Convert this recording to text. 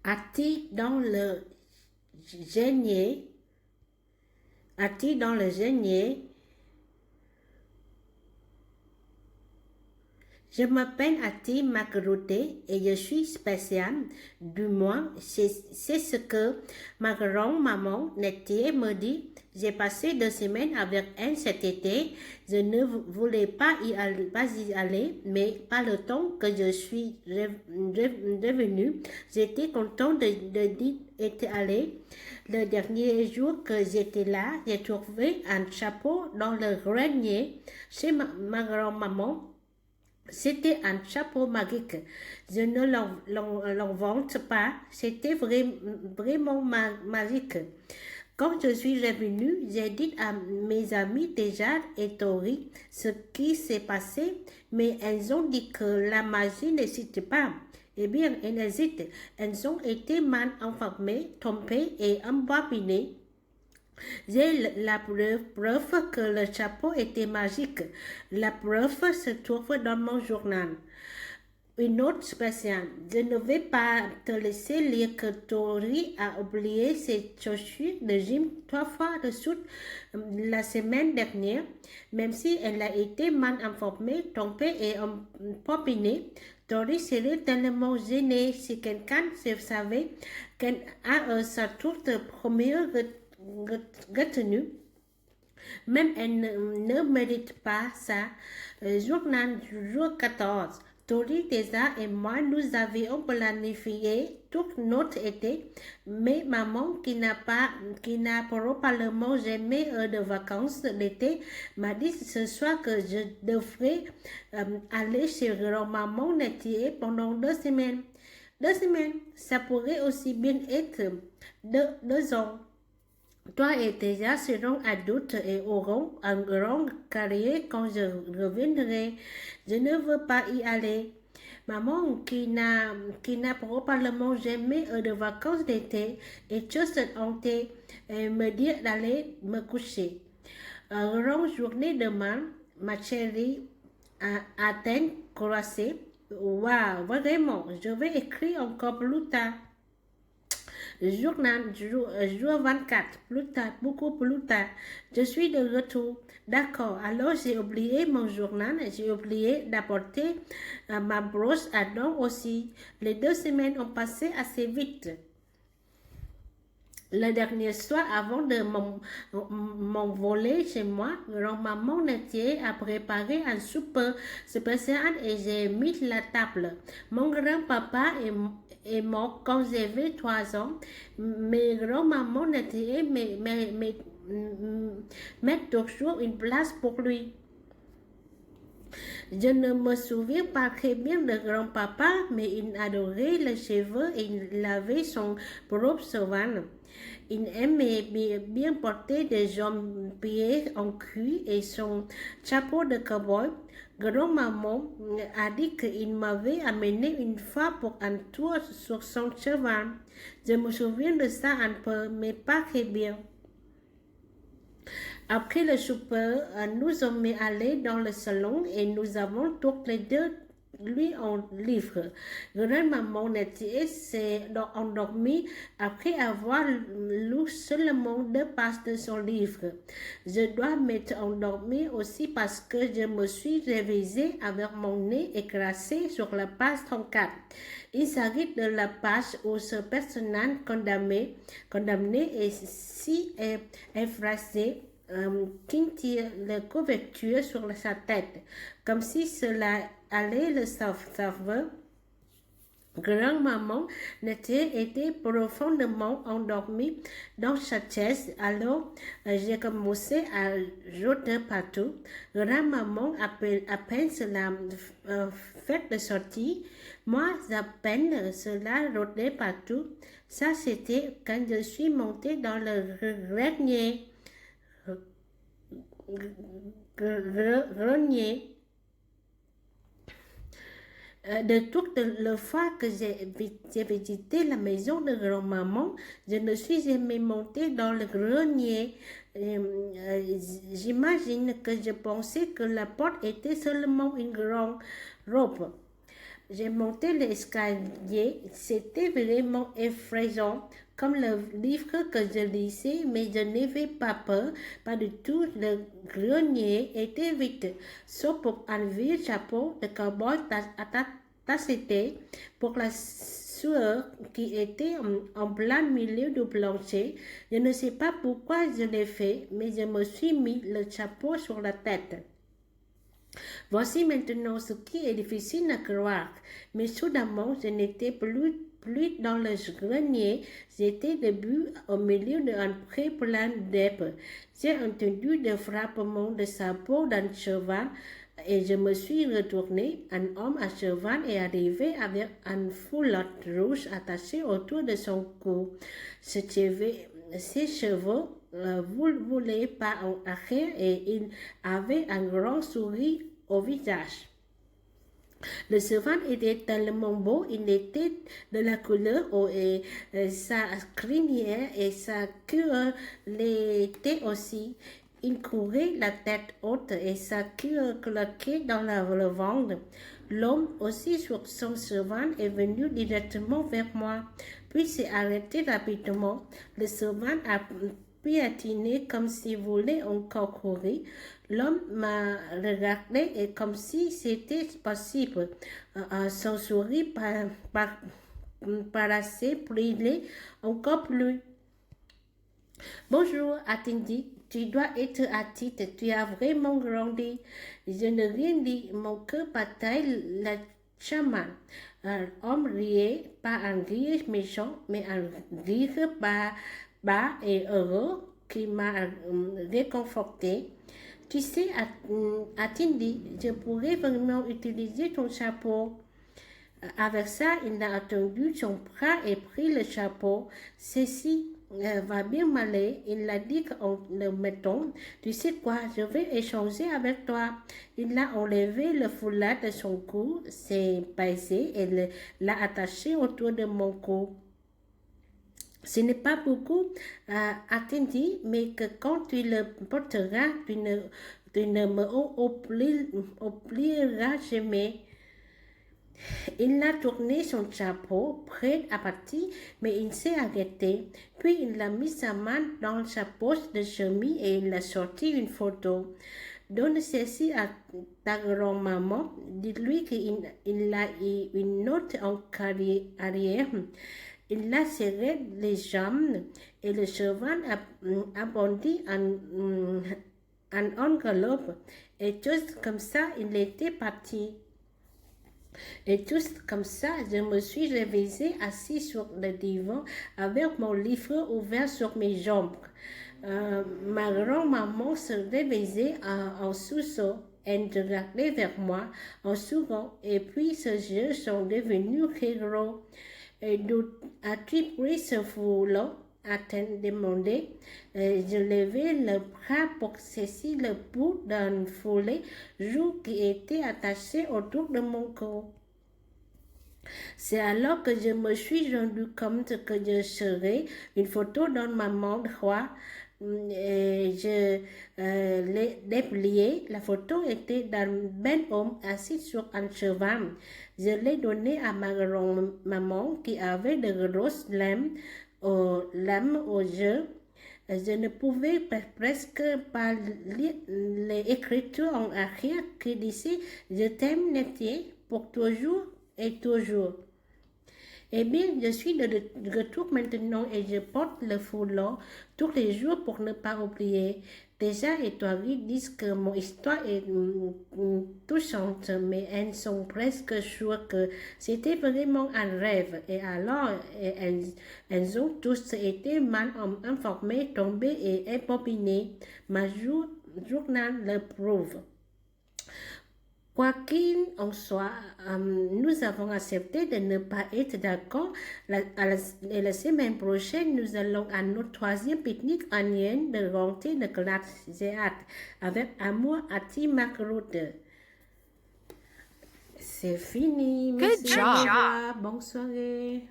Assis dans le grenier, assis dans le grenier, je m'appelle Ati Makrouté et je suis spécial. Du moins, c'est ce que ma grand-maman Nettie me dit. J'ai passé 2 semaines avec elle cet été. Je ne voulais pas y aller, mais par le temps que je suis revenue, j'étais contente d'y être allée. Le dernier jour que j'étais là, j'ai trouvé un chapeau dans le grenier chez ma grand-maman. C'était un chapeau magique. Je ne l'invente pas. C'était vraiment magique. Quand je suis revenue, j'ai dit à mes amis déjà étourdis ce qui s'est passé, mais elles ont dit que la magie n'existe pas. Eh bien, elles hésitent. Elles ont été mal informées, trompées et embarbinées. J'ai la preuve que le chapeau était magique. La preuve se trouve dans mon journal. Une autre spéciale. Je ne vais pas te laisser lire que Tori a oublié ses chaussures de gym 3 fois de suite la semaine dernière. Même si elle a été mal informée, trompée et popinée, Tori serait tellement gênée si quelqu'un savait qu'elle a sa toute première retenue. Même elle ne mérite pas ça. Journal jour 14. Tori, Tessa et moi, nous avions planifié tout notre été, mais maman, qui n'a probablement jamais eu de vacances d'été, m'a dit ce soir que je devrais aller chez grand-maman Nettie pendant 2 semaines. 2 semaines, ça pourrait aussi bien être 2 ans. Toi et Tessa seront adultes et auront un grand carrière quand je reviendrai. Je ne veux pas y aller. Maman, qui n'a probablement jamais eu de vacances d'été, est juste hantée et me dit d'aller me coucher. Une grande journée demain, ma chérie, à Athènes, Croatie. Waouh, vraiment, je vais écrire encore plus tard. Journal, jour 24, plus tard, beaucoup plus tard. Je suis de retour. D'accord, alors j'ai oublié mon journal, j'ai oublié d'apporter ma brosse à dents aussi. Les 2 semaines ont passé assez vite. Le dernier soir, avant de m'envoler chez moi, grand-maman Nettie a préparé un soupe spécial et j'ai mis la table. Mon grand-papa est mort quand j'avais 3 ans. Mes grand-maman Nettie met toujours une place pour lui. Je ne me souviens pas très bien de grand-papa, mais il adorait les cheveux et il avait son propre savane. Il aimait bien porter des jambes en cuir et son chapeau de cowboy. Grand-maman a dit qu'il m'avait amené une fois pour un tour sur son cheval. Je me souviens de ça un peu, mais pas très bien. Après le souper, nous sommes allés dans le salon et nous avons toutes les deux lu un livre. Grand-maman Nettie s'est endormie après avoir lu seulement 2 pages de son livre. Je dois m'être endormie aussi parce que je me suis réveillée avec mon nez écrasé sur la page 34. Il s'agit de la page où ce personnage condamné est si effrayé qui tire la couverture sur sa tête, comme si cela allait le sauver. Grand-maman était profondément endormie dans sa chaise, alors j'ai commencé à rôder partout. Grand-maman à peine cela fait de sortie, moi à peine cela rôdait partout. Ça c'était quand je suis montée dans le grenier. De toutes les fois que j'ai visité la maison de grand-maman, je ne suis jamais montée dans le grenier. J'imagine que je pensais que la porte était seulement une grande robe. J'ai monté l'escalier, c'était vraiment effrayant, comme le livre que je lisais, mais je n'avais pas peur, pas du tout. Le grenier était vide, sauf pour enlever le chapeau de cowboy tacheté pour la sueur qui était en plein milieu du plancher. Je ne sais pas pourquoi je l'ai fait, mais je me suis mis le chapeau sur la tête. Voici maintenant ce qui est difficile à croire, mais soudainement je n'étais plus dans le grenier, j'étais debout au milieu d'un pré plein d'herbes. J'ai entendu des frappements de sabots d'un cheval et je me suis retourné. Un homme à cheval est arrivé avec un foulard rouge attaché autour de son cou. Ses cheveux voulaient pas en arrière et il avait un grand sourire au visage. Le cheval était tellement beau, il était de la couleur et sa crinière et sa queue l'étaient aussi. Il courait la tête haute et sa queue claquait dans le ventre. L'homme aussi sur son cheval est venu directement vers moi, puis s'est arrêté rapidement. Le cheval a piétiné comme s'il voulait encore courir. L'homme m'a regardé et comme si c'était possible. Son sourire paraissait briller encore plus. Bonjour, a-t-il dit. Tu dois être attite, tu as vraiment grandi. Je n'ai rien dit, mon cœur bataille la chamane. Un homme riait, pas un rire méchant, mais un rire bas et heureux qui m'a réconforté. Tu sais, a-t-il dit, je pourrais vraiment utiliser ton chapeau. Avec ça, il a attendu son bras et pris le chapeau. Ceci va bien m'aller. Il a dit qu'en le mettant, tu sais quoi, je vais échanger avec toi. Il a enlevé le foulard de son cou, s'est baissé et l'a attaché autour de mon cou. Ce n'est pas beaucoup, a-t-il dit, mais que quand tu le porteras, tu ne me oublieras jamais. Il a tourné son chapeau, prêt à partir, mais il s'est arrêté. Puis il a mis sa main dans sa poche de chemise et il a sorti une photo. Donne ceci à ta grand-maman. Dites-lui qu'il a eu une note en arrière. Il a serré les jambes et le cheval a bondi en enveloppe. Et juste comme ça, il était parti. Et juste comme ça, je me suis réveillée assis sur le divan avec mon livre ouvert sur mes jambes. Ma grand-maman se réveillait en sous-sol. Elle regardait vers moi en souriant et puis ses yeux sont devenus très gros. Et d'où as-tu pris ce foulard? A-t-elle demandé. Je levai le bras pour saisir le bout d'un foulet rouge qui était attaché autour de mon cou. C'est alors que je me suis rendu compte que je serais une photo dans ma main droite. Je l'ai dépliée. La photo était d'un bel homme assis sur un cheval. Je l'ai donnée à ma grand-maman qui avait de grosses lames aux yeux. Je ne pouvais presque pas lire l'écriture en arrière qui disait « Je t'aime, Nettie, pour toujours et toujours ». Eh bien, je suis de retour maintenant et je porte le foulard tous les jours pour ne pas oublier. Déjà, les toilettes disent que mon histoire est touchante, mais elles sont presque sûres que c'était vraiment un rêve. Et alors, elles ont tous été mal informées, tombées et empopinées. Ma journal le prouve. Quoi qu'il en soit, nous avons accepté de ne pas être d'accord. La semaine prochaine, nous allons à notre troisième pique-nique annuel de rentrée de classe. J'ai hâte. Avec amour, Ati Macroute. C'est fini. Good Merci. job. Au revoir. Bonne soirée.